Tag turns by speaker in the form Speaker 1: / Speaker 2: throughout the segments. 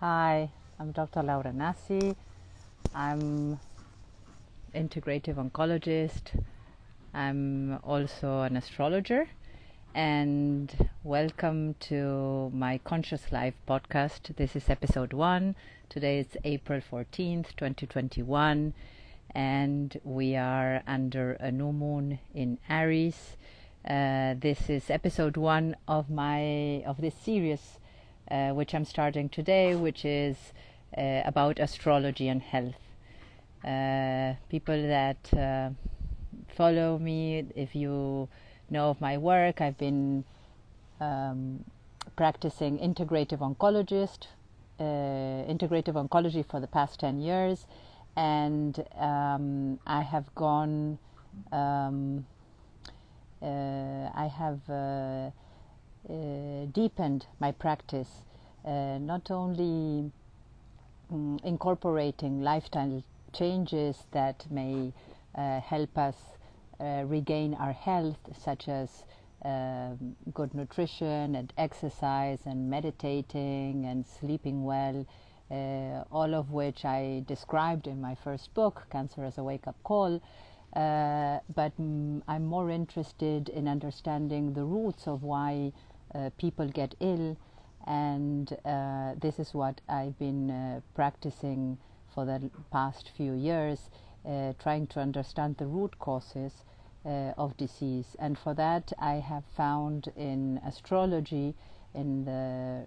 Speaker 1: Hi, I'm Dr. Laura Nasi. I'm integrative oncologist. I'm also an astrologer, and welcome to my Conscious Life podcast. This is episode 1. Today is April 14th, 2021, and we are under a new moon in Aries. This is episode 1 of this series, which I'm starting today, which is about astrology and health. People that follow me, if you know of my work, I've been practicing integrative oncology for the past 10 years, and I have gone I have deepened my practice, not only incorporating lifestyle changes that may help us regain our health, such as good nutrition and exercise and meditating and sleeping well, all of which I described in my first book, Cancer as a Wake-Up Call. But I'm more interested in understanding the roots of why people get ill, and this is what I've been practicing for the past few years, trying to understand the root causes of disease. And for that I have found in astrology, in the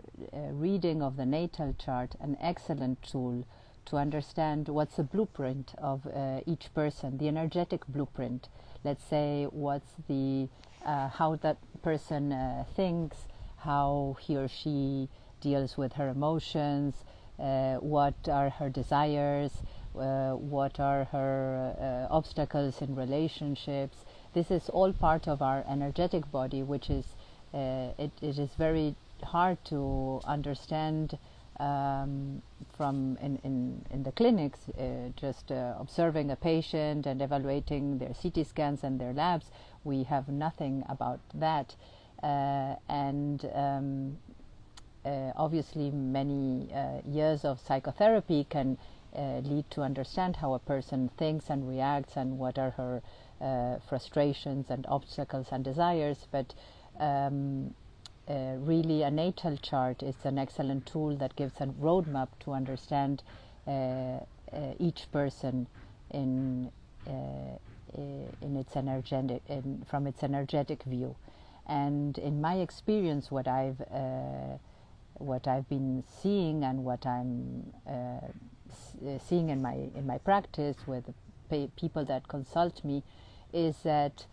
Speaker 1: reading of the natal chart, an excellent tool to understand what's the blueprint of each person, the energetic blueprint. Let's say what's the how that person thinks, how he or she deals with her emotions, what are her desires, what are her obstacles in relationships. This is all part of our energetic body, which is it is very hard to understand from in the clinics, just observing a patient and evaluating their CT scans and their labs. We have nothing about that, and obviously many years of psychotherapy can lead to understand how a person thinks and reacts and what are her frustrations and obstacles and desires. But really a natal chart is an excellent tool that gives a roadmap to understand each person in its energetic, from its energetic view. And in my experience, what I've been seeing and what I'm seeing in my practice with people that consult me is that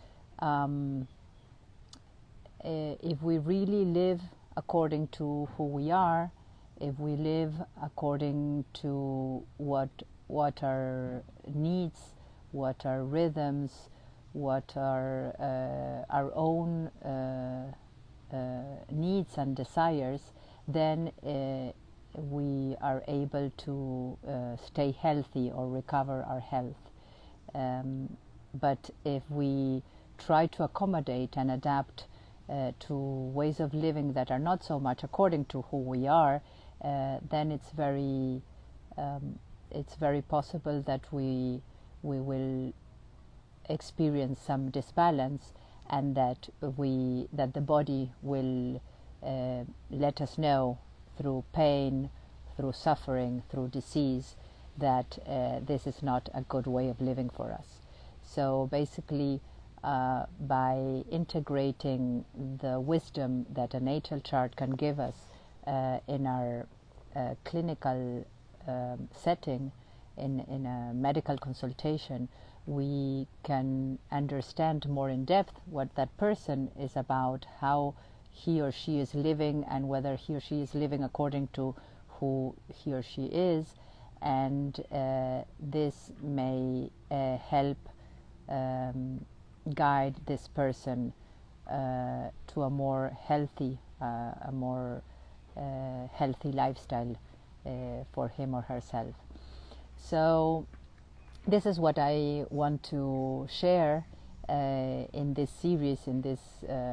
Speaker 1: if we really live according to who we are, if we live according to what our needs, what our rhythms, what are our own needs and desires, then we are able to stay healthy or recover our health. But if we try to accommodate and adapt to ways of living that are not so much according to who we are, then it's very possible that we will experience some disbalance, and that the body will let us know through pain, through suffering, through disease, that this is not a good way of living for us. So basically, by integrating the wisdom that a natal chart can give us in our clinical setting, in a medical consultation, we can understand more in depth what that person is about, how he or she is living, and whether he or she is living according to who he or she is. And this may help guide this person to a more healthy lifestyle for him or herself. So this is what I want to share in this series, in this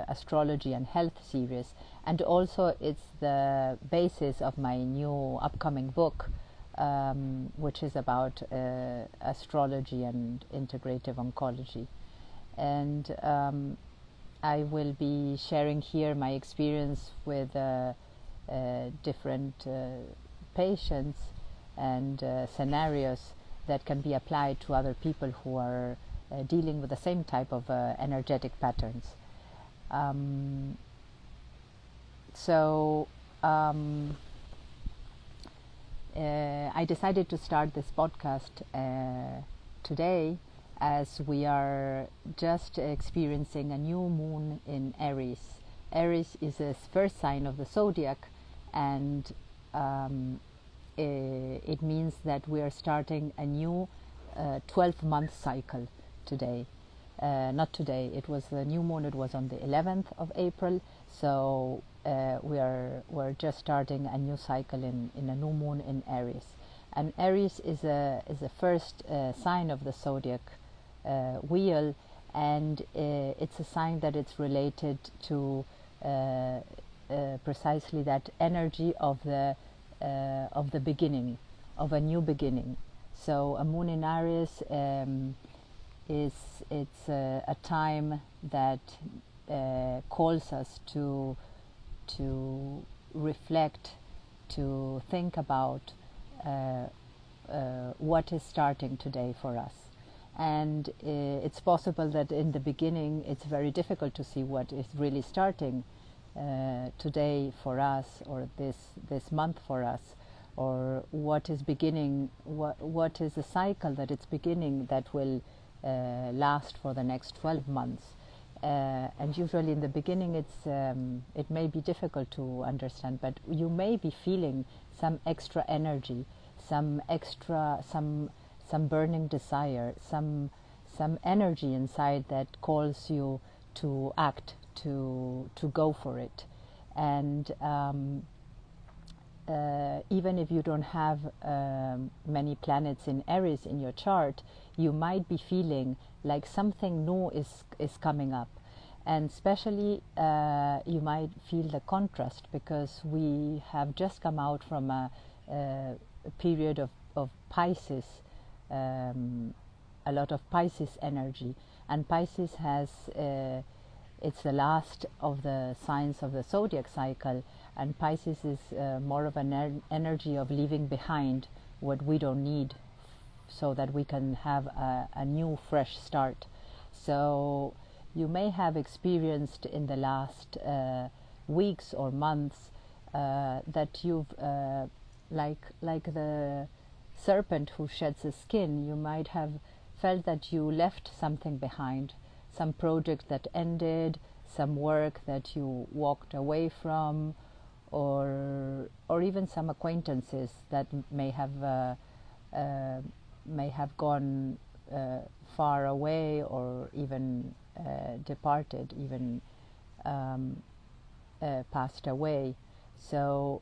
Speaker 1: astrology and health series, and also it's the basis of my new upcoming book, which is about astrology and integrative oncology. And I will be sharing here my experience with different patients and scenarios that can be applied to other people who are dealing with the same type of energetic patterns. I decided to start this podcast today as we are just experiencing a new moon in Aries. Aries is the first sign of the zodiac, and it means that we are starting a new 12-month cycle today. Not today, it was the new moon, it was on the 11th of April, so we're just starting a new cycle in a new moon in Aries. And Aries is a first sign of the zodiac wheel, and it's a sign that it's related to precisely that energy of the beginning, of a new beginning. So a moon in Aries it's a time that calls us to reflect, to think about what is starting today for us. And it's possible that in the beginning it's very difficult to see what is really starting today for us, or this month for us, or what is beginning, what is the cycle that it's beginning that will last for the next 12 months. And usually in the beginning it may be difficult to understand, but you may be feeling some extra energy, some burning desire, some energy inside that calls you to act, to go for it. And even if you don't have many planets in Aries in your chart, you might be feeling like something new is coming up. And especially you might feel the contrast, because we have just come out from a period of Pisces, a lot of Pisces energy. And Pisces has it's the last of the signs of the zodiac cycle, and Pisces is more of an energy of leaving behind what we don't need, so that we can have a new fresh start. So you may have experienced in the last weeks or months that you've like the serpent who sheds his skin, you might have felt that you left something behind, some project that ended, some work that you walked away from, or even some acquaintances that may have gone far away, or even departed, even passed away. So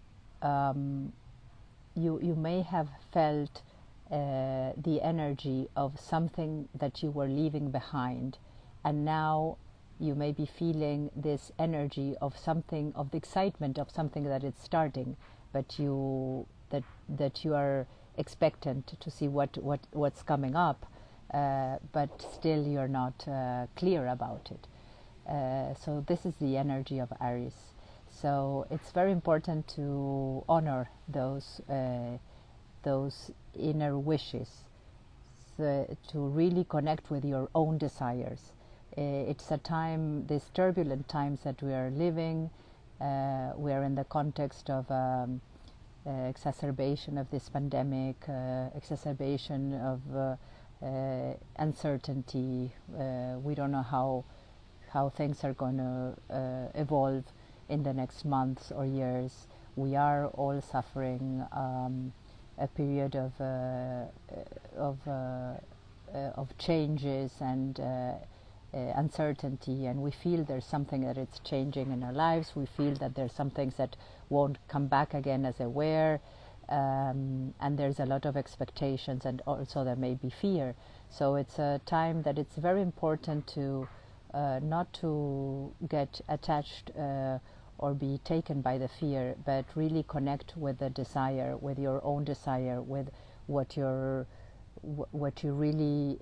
Speaker 1: you may have felt the energy of something that you were leaving behind, and now you may be feeling this energy of something, of the excitement of something that is starting, but that you are expectant to see what's coming up, but still you're not clear about it. So this is the energy of Aries. So it's very important to honor those inner wishes, so to really connect with your own desires. It's a time, these turbulent times that we are living, we are in the context of exacerbation of this pandemic, exacerbation of uncertainty. We don't know how things are going to evolve in the next months or years. We are all suffering a period of changes and uncertainty, and we feel there's something that it's changing in our lives. We feel that there's some things that won't come back again as they were, and there's a lot of expectations, and also there may be fear. So it's a time that it's very important to not to get attached or be taken by the fear, but really connect with the desire, with your own desire, with what you really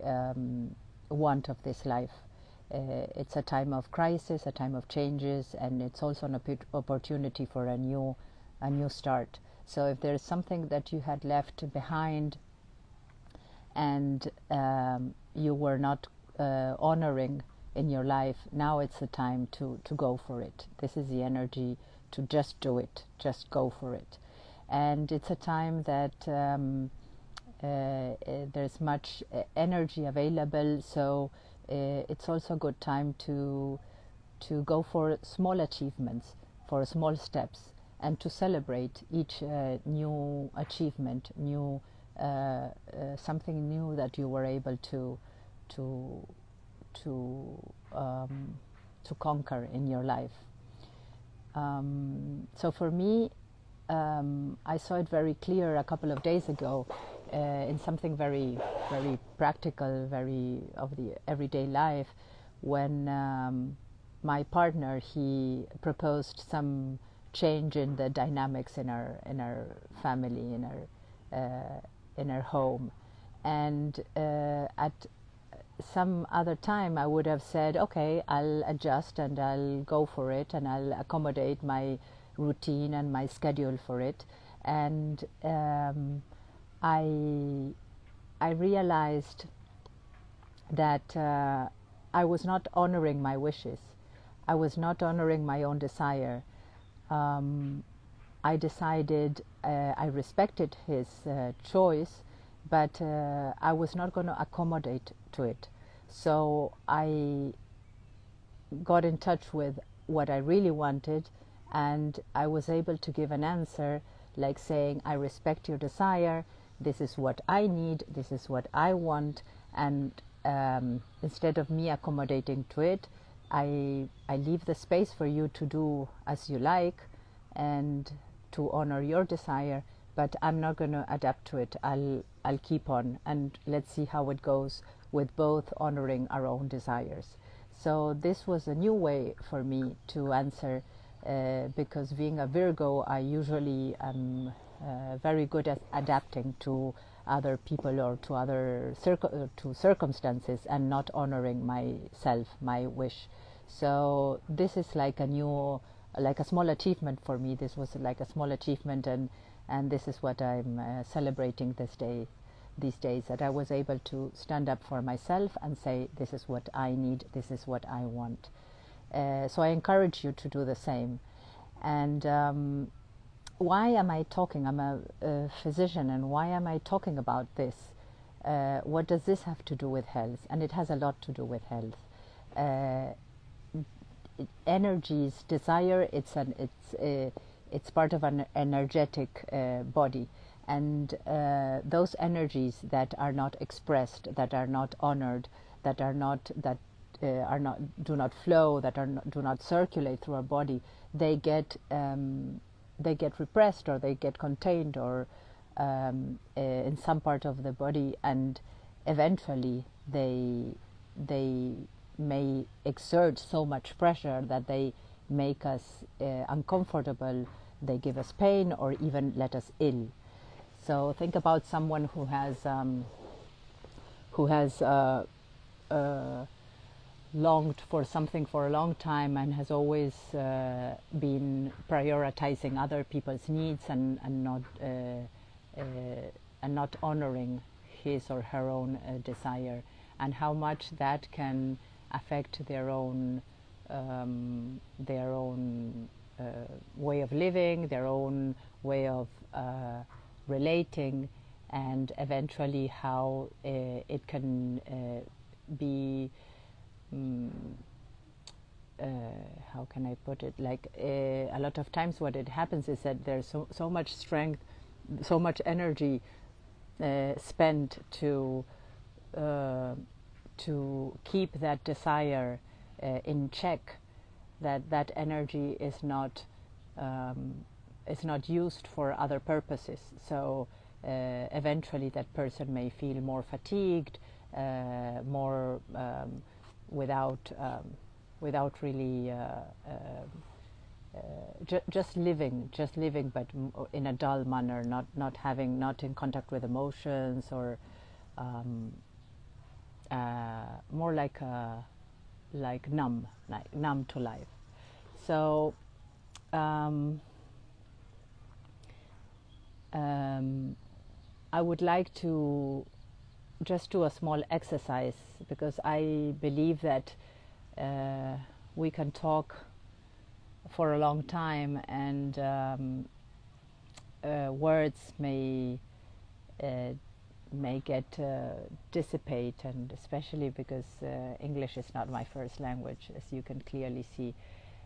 Speaker 1: want of this life. It's a time of crisis, a time of changes, and it's also an opportunity for a new start. So if there's something that you had left behind and you were not honoring in your life, now it's the time to go for it. This is the energy to just do it, just go for it. And it's a time that there's much energy available, so it's also a good time to go for small achievements, for small steps, and to celebrate each new achievement, new something new that you were able to conquer in your life. So for me, I saw it very clear a couple of days ago in something very, very practical, very of the everyday life, when my partner, he proposed some change in the dynamics in our family, in our home, and at some other time I would have said, okay, I'll adjust and I'll go for it and I'll accommodate my routine and my schedule for it. And I realized that I was not honoring my wishes. I was not honoring my own desire. I decided, I respected his choice, but I was not going to accommodate to it. So I got in touch with what I really wanted, and I was able to give an answer like saying, I respect your desire, this is what I need, this is what I want, and instead of me accommodating to it, I leave the space for you to do as you like and to honor your desire, but I'm not going to adapt to it. I'll keep on, and let's see how it goes with both honoring our own desires. So this was a new way for me to answer, because being a Virgo, I usually am very good at adapting to other people or to other circumstances and not honoring myself, my wish. So this is like a small achievement for me. This was like a small achievement, and this is what I'm celebrating these days, that I was able to stand up for myself and say, this is what I need, this is what I want. So I encourage you to do the same. And why am I talking? I'm a physician, and why am I talking about this? What does this have to do with health? And it has a lot to do with health. Energies, desire, it's part of an energetic body, and those energies that are not expressed, that are not honored, that do not flow, do not circulate through our body, they get repressed, or they get contained, or in some part of the body, and eventually they may exert so much pressure that they make us uncomfortable, they give us pain, or even let us ill. So think about someone who has longed for something for a long time and has always been prioritizing other people's needs and not honoring his or her own desire, and how much that can affect their own way of living, their own way of relating, and eventually how it can be, how can I put it, like a lot of times what it happens is that there's so much strength, so much energy spent to keep that desire in check, that energy is not is not used for other purposes. So eventually that person may feel more fatigued, more without really just living, but in a dull manner, not in contact with emotions, or more like numb to life. So I would like to just do a small exercise, because I believe that we can talk for a long time, and words may get dissipate, and especially because English is not my first language, as you can clearly see.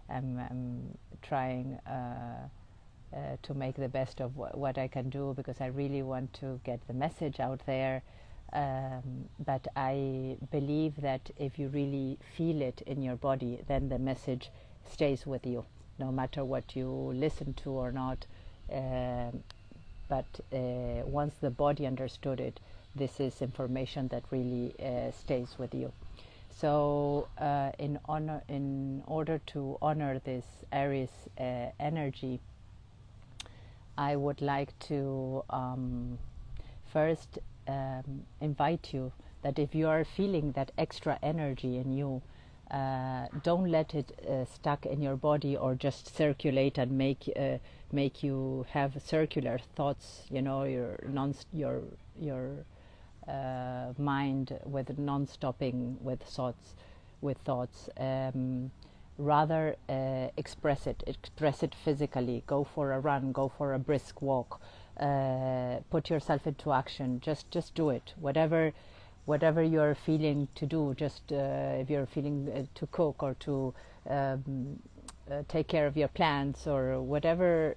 Speaker 1: I'm trying to make the best of what I can do, because I really want to get the message out there. But I believe that if you really feel it in your body, then the message stays with you, no matter what you listen to or not. But once the body understood it, this is information that really stays with you. So in order to honor this Aries energy, I would like to first invite you that if you are feeling that extra energy in you, don't let it stuck in your body or just circulate and make you have circular thoughts. You know, your mind with non-stopping with thoughts. Rather express it physically. Go for a run, go for a brisk walk, put yourself into action. Just do it, whatever you're feeling to do. Just if you're feeling to cook, or to take care of your plants, or whatever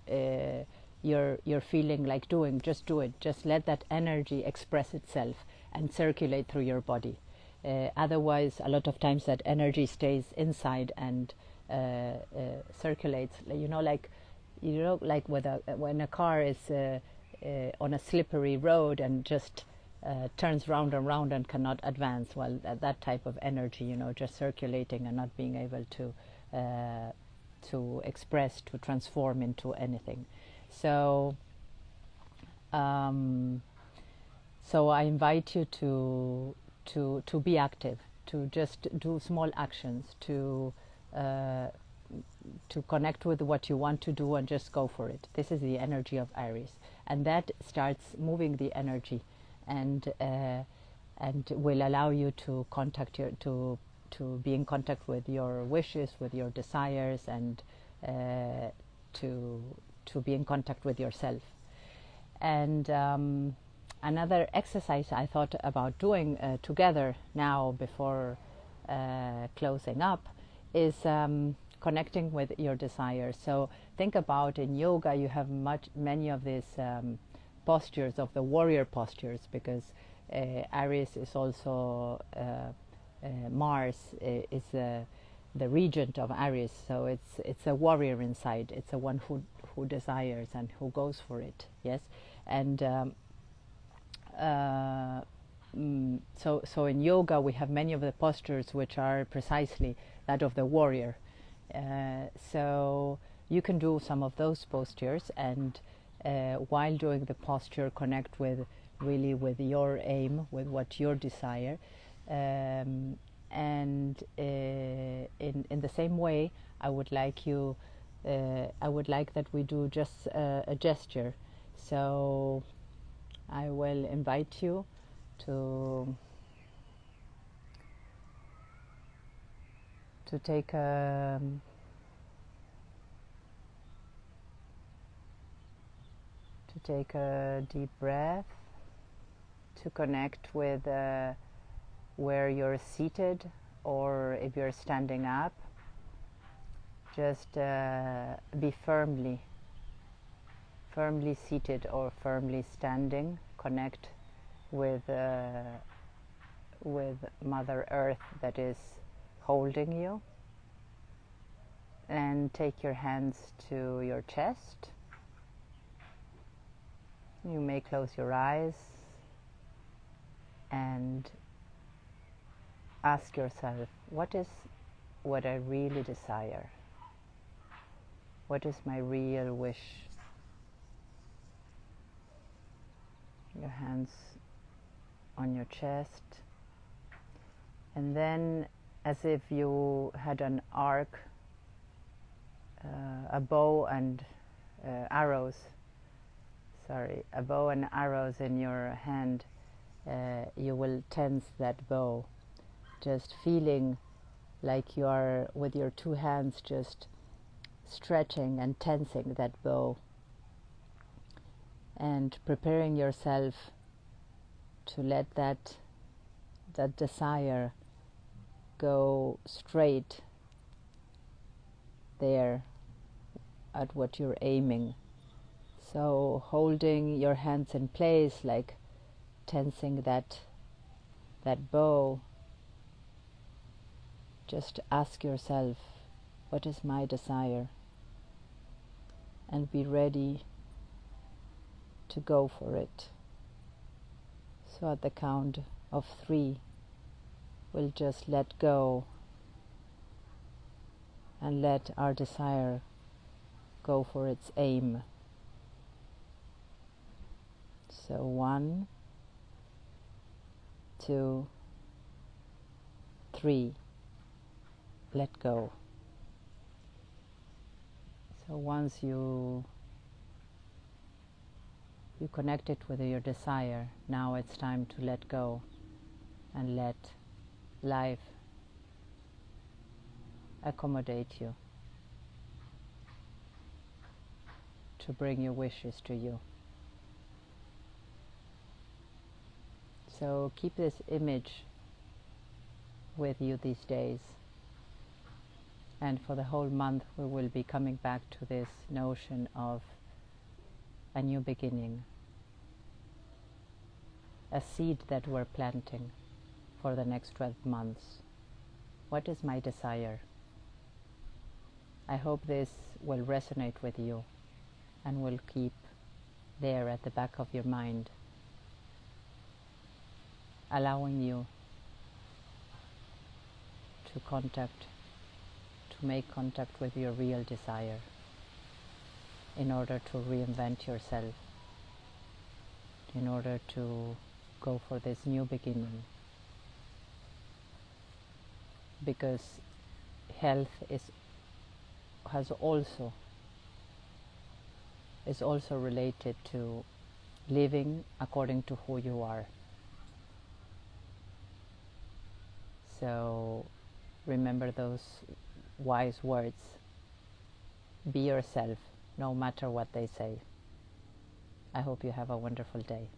Speaker 1: you're feeling like doing, just do it. Just let that energy express itself and circulate through your body. Otherwise, a lot of times that energy stays inside and circulates. Like when a car is on a slippery road and just turns round and round and cannot advance. Well, that type of energy, just circulating and not being able to express, to transform into anything. So I invite you to be active, to just do small actions, to connect with what you want to do and just go for it. This is the energy of Aries, and that starts moving the energy, and will allow you to be in contact with your wishes, with your desires, and to be in contact with yourself. And another exercise I thought about doing together now before closing up is connecting with your desires. So think about, in yoga you have many of these postures, of the warrior postures, because Aries is also Mars is the regent of Aries, so it's a warrior inside. It's a one who desires and who goes for it. Yes, and so in yoga we have many of the postures which are precisely that of the warrior. So you can do some of those postures, and while doing the posture, connect with your aim, with what you desire. And in the same way, I would like that we do just a gesture. So I will invite you to take a deep breath, to connect with where you're seated, or if you're standing up, just be firmly seated or firmly standing. Connect with Mother Earth that is holding you, and take your hands to your chest You may close your eyes and ask yourself, what is what I really desire? What is my real wish? Your hands on your chest, and then, as if you had an arc, a bow and a bow and arrows in your hand, you will tense that bow, just feeling like you are with your two hands just stretching and tensing that bow, and preparing yourself to let that desire go straight there at what you're aiming. So holding your hands in place, like tensing that bow, just ask yourself, what is my desire? And be ready to go for it. So at the count of 3, we'll just let go and let our desire go for its aim. So 1, 2, 3, let go. So once you connect it with your desire, now it's time to let go and let life accommodate you, to bring your wishes to you. So keep this image with you these days, and for the whole month we will be coming back to this notion of a new beginning, a seed that we're planting for the next 12 months. What is my desire? I hope this will resonate with you and will keep there at the back of your mind, allowing you to make contact with your real desire in order to reinvent yourself, in order to go for this new beginning. Because health is also related to living according to who you are. So remember those wise words. Be yourself, no matter what they say. I hope you have a wonderful day.